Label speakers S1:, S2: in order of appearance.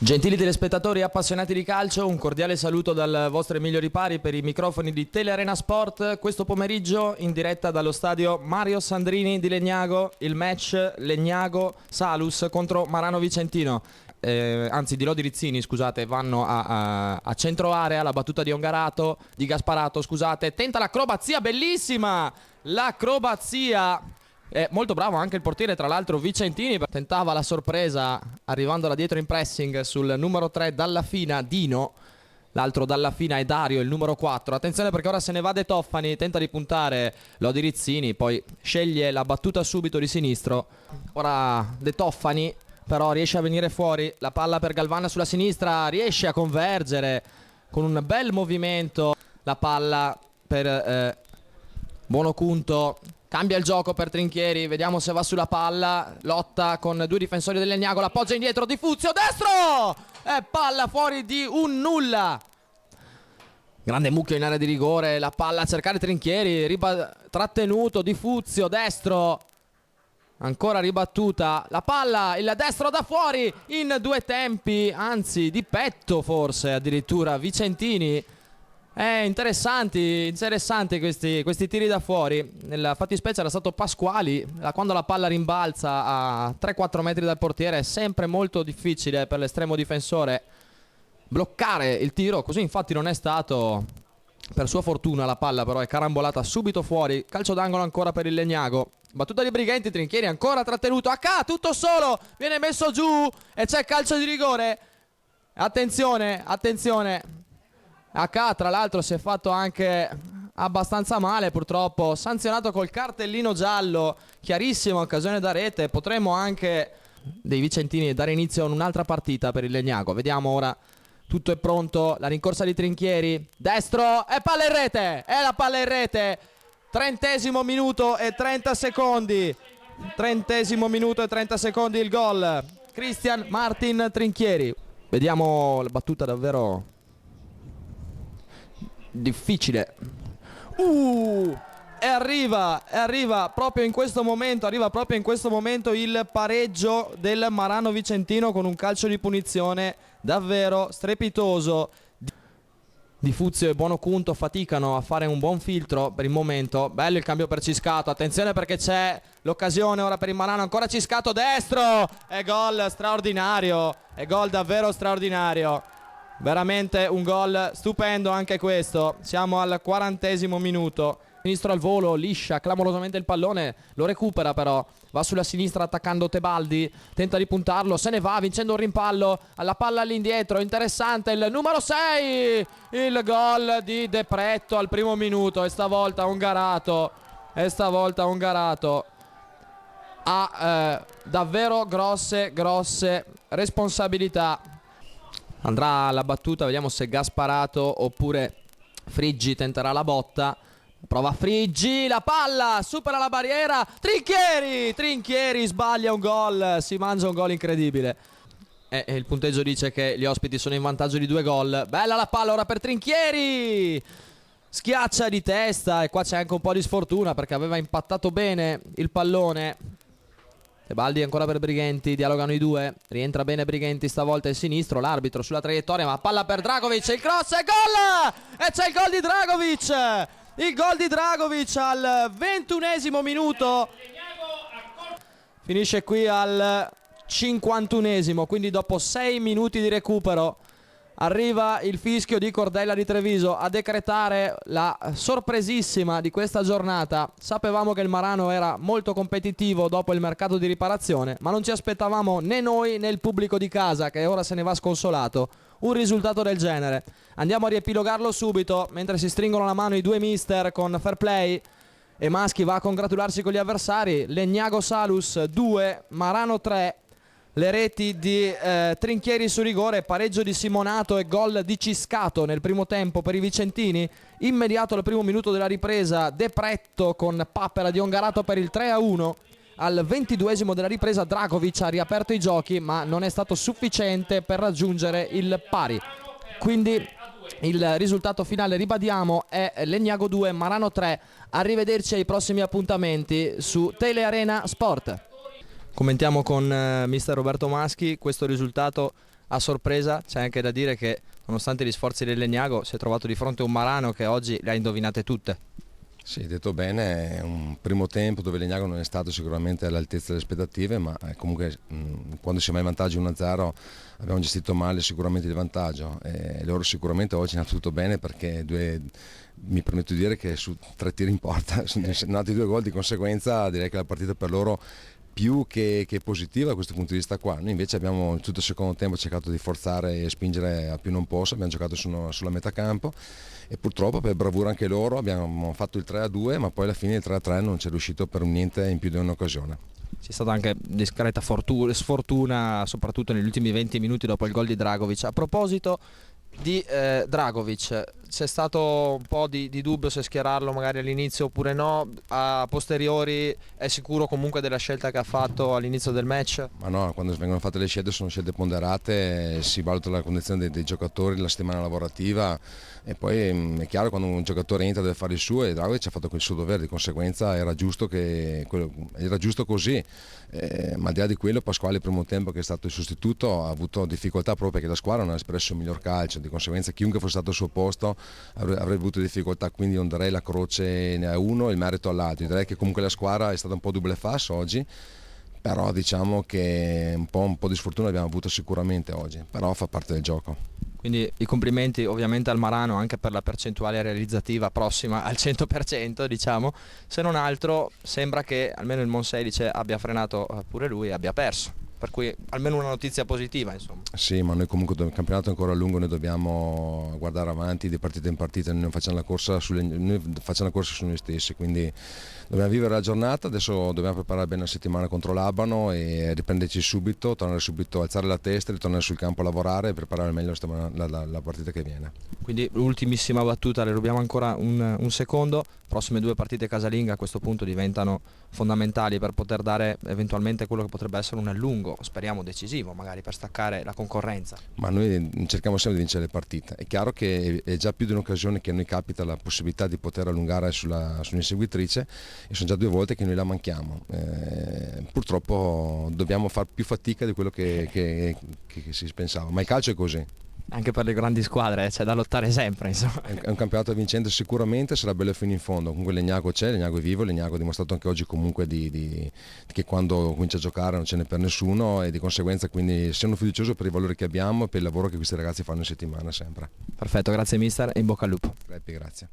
S1: Gentili telespettatori appassionati di calcio, un cordiale saluto dal vostro Emilio Ripari per i microfoni di Telearena Sport. Questo pomeriggio in diretta dallo stadio Mario Sandrini di Legnago, il match Legnago-Salus contro Marano Vicentino. Anzi di Lodi Rizzini, scusate, vanno a centro area, la battuta di Gasparato, scusate, tenta l'acrobazia, bellissima l'acrobazia. Molto bravo anche il portiere, tra l'altro Vicentini, tentava la sorpresa arrivando da dietro in pressing sul numero 3 Dallafina, Dino. L'altro Dallafina è Dario, il numero 4. Attenzione perché ora se ne va De Toffani, tenta di puntare Lodi Rizzini, poi sceglie la battuta subito di sinistro. Ora De Toffani però riesce a venire fuori, la palla per Galvana sulla sinistra, riesce a convergere con un bel movimento la palla per Buonocunto. Cambia il gioco per Trinchieri, vediamo se va sulla palla, lotta con due difensori del Legnago, l'appoggia indietro di Fuzio, destro! E palla fuori di un nulla. Grande mucchio in area di rigore, la palla a cercare Trinchieri, trattenuto di Fuzio, destro. Ancora ribattuta, la palla, il destro da fuori in due tempi, anzi di petto forse addirittura Vicentini. Interessanti questi tiri da fuori. Nella fattispecie era stato Pasquali. Quando la palla rimbalza a 3-4 metri dal portiere è sempre molto difficile per l'estremo difensore bloccare il tiro. Così infatti non è stato. Per sua fortuna la palla però è carambolata subito fuori. Calcio d'angolo ancora per il Legnago. Battuta di Brighenti, Trinchieri ancora trattenuto. H tutto solo, viene messo giù e c'è calcio di rigore. Attenzione. H tra l'altro si è fatto anche abbastanza male, purtroppo sanzionato col cartellino giallo, chiarissima occasione da rete. Potremmo anche dei vicentini dare inizio a un'altra partita per il Legnago. Vediamo ora, tutto è pronto, la rincorsa di Trinchieri, destro e palla in rete, è la palla in rete. 30° minuto e 30 secondi, 30° minuto e 30 secondi il gol. Christian Martin Trinchieri. Vediamo la battuta davvero difficile. E arriva proprio in questo momento il pareggio del Marano Vicentino con un calcio di punizione davvero strepitoso. Di Fuzio e Buonocunto faticano a fare un buon filtro per il momento. Bello il cambio per Ciscato, attenzione perché c'è l'occasione ora per il Marano, ancora Ciscato, destro, è gol straordinario, è gol davvero straordinario. Veramente un gol stupendo anche questo. Siamo al 40° minuto. Sinistro al volo, liscia clamorosamente il pallone, lo recupera però, va sulla sinistra attaccando Tebaldi, tenta di puntarlo, se ne va vincendo un rimpallo, alla palla all'indietro, interessante il numero 6, il gol di De Pretto al primo minuto, e stavolta Ungarato ha davvero grosse responsabilità. Andrà alla battuta, vediamo se Gasparato oppure Friggi tenterà la botta. Prova Friggi, la palla supera la barriera, Trinchieri sbaglia un gol, si mangia un gol incredibile. E il punteggio dice che gli ospiti sono in vantaggio di 2 gol. Bella la palla ora per Trinchieri, schiaccia di testa e qua c'è anche un po' di sfortuna perché aveva impattato bene il pallone. Tebaldi ancora per Brighenti, dialogano i due, rientra bene Brighenti stavolta il sinistro, l'arbitro sulla traiettoria, ma palla per Dragovic, il cross e gol! E c'è il gol di Dragovic! Il gol di Dragovic al 21° minuto, finisce qui al 51°, quindi dopo 6 minuti di recupero arriva il fischio di Cordella di Treviso a decretare la sorpresissima di questa giornata. Sapevamo che il Marano era molto competitivo dopo il mercato di riparazione, ma non ci aspettavamo né noi né il pubblico di casa, che ora se ne va sconsolato, un risultato del genere. Andiamo a riepilogarlo subito mentre si stringono la mano i due mister con fair play. E Maschi va a congratularsi con gli avversari. Legnago Salus 2, Marano 3. Le reti di Trinchieri su rigore, pareggio di Simonato e gol di Ciscato nel primo tempo per i vicentini. Immediato al primo minuto della ripresa De Pretto con papera di Ongarato per il 3-1. Al 22° della ripresa Dragovic ha riaperto i giochi, ma non è stato sufficiente per raggiungere il pari. Quindi il risultato finale, ribadiamo, è Legnago 2, Marano 3. Arrivederci ai prossimi appuntamenti su Telearena Sport. Commentiamo con mister Roberto Maschi questo risultato a sorpresa. C'è anche da dire che nonostante gli sforzi del Legnago si è trovato di fronte a un Marano che oggi le ha indovinate tutte.
S2: Sì, detto bene, è un primo tempo dove Legnago non è stato sicuramente all'altezza delle aspettative, ma comunque quando siamo in vantaggio 1-0 abbiamo gestito male sicuramente il vantaggio e loro sicuramente oggi hanno tutto bene perché mi permetto di dire che su 3 tiri in porta sono nati 2 gol, di conseguenza direi che la partita per loro più che positiva da questo punto di vista qua. Noi invece abbiamo tutto il secondo tempo cercato di forzare e spingere a più non posso, abbiamo giocato sulla metà campo e purtroppo per bravura anche loro abbiamo fatto il 3-2, ma poi alla fine il 3-3 non ci è riuscito per niente in più di un'occasione.
S1: C'è stata anche discreta sfortuna soprattutto negli ultimi 20 minuti dopo il gol di Dragovic. A proposito di Dragovic, c'è stato un po' di dubbio se schierarlo magari all'inizio oppure no, a posteriori è sicuro comunque della scelta che ha fatto all'inizio del match?
S2: Ma no, quando vengono fatte le scelte sono scelte ponderate, si valuta la condizione dei giocatori, la settimana lavorativa e poi è chiaro quando un giocatore entra deve fare il suo e Dragovic ha fatto quel suo dovere, di conseguenza era giusto così, ma al di là di quello Pasquale il primo tempo che è stato il sostituto ha avuto difficoltà proprio perché la squadra non ha espresso il miglior calcio, di conseguenza chiunque fosse stato al suo posto avrebbe avuto difficoltà, quindi non darei la croce a uno e il merito all'altro. Direi che comunque la squadra è stata un po' double face oggi, però diciamo che un po' di sfortuna l'abbiamo avuto sicuramente oggi, però fa parte del gioco.
S1: Quindi i complimenti ovviamente al Marano anche per la percentuale realizzativa prossima al 100%, diciamo. Se non altro sembra che almeno il Monselice abbia frenato pure lui e abbia perso, per cui almeno una notizia positiva, insomma.
S2: Sì, ma noi comunque il campionato è ancora lungo, noi dobbiamo guardare avanti di partita in partita, noi facciamo la corsa su noi stessi, quindi dobbiamo vivere la giornata, adesso dobbiamo preparare bene la settimana contro l'Abano e riprenderci subito, tornare subito, alzare la testa, ritornare sul campo a lavorare e preparare meglio la partita che viene.
S1: Quindi l'ultimissima battuta, le rubiamo ancora un secondo, prossime 2 partite casalinghe a questo punto diventano fondamentali per poter dare eventualmente quello che potrebbe essere un allungo, speriamo decisivo, magari per staccare la concorrenza.
S2: Ma noi cerchiamo sempre di vincere le partite, è chiaro che è già più di un'occasione che a noi capita la possibilità di poter allungare sull'inseguitrice e sono già 2 volte che noi la manchiamo, purtroppo dobbiamo fare più fatica di quello che si pensava, ma il calcio è così.
S1: Anche per le grandi squadre c'è da lottare sempre, insomma.
S2: È un campionato vincente sicuramente, sarà bello fino in fondo, comunque Legnago c'è, Legnago è vivo, Legnago ha dimostrato anche oggi comunque che quando comincia a giocare non ce n'è per nessuno e di conseguenza quindi sono fiducioso per i valori che abbiamo e per il lavoro che questi ragazzi fanno in settimana sempre.
S1: Perfetto, grazie mister e in bocca al lupo.
S2: Grazie.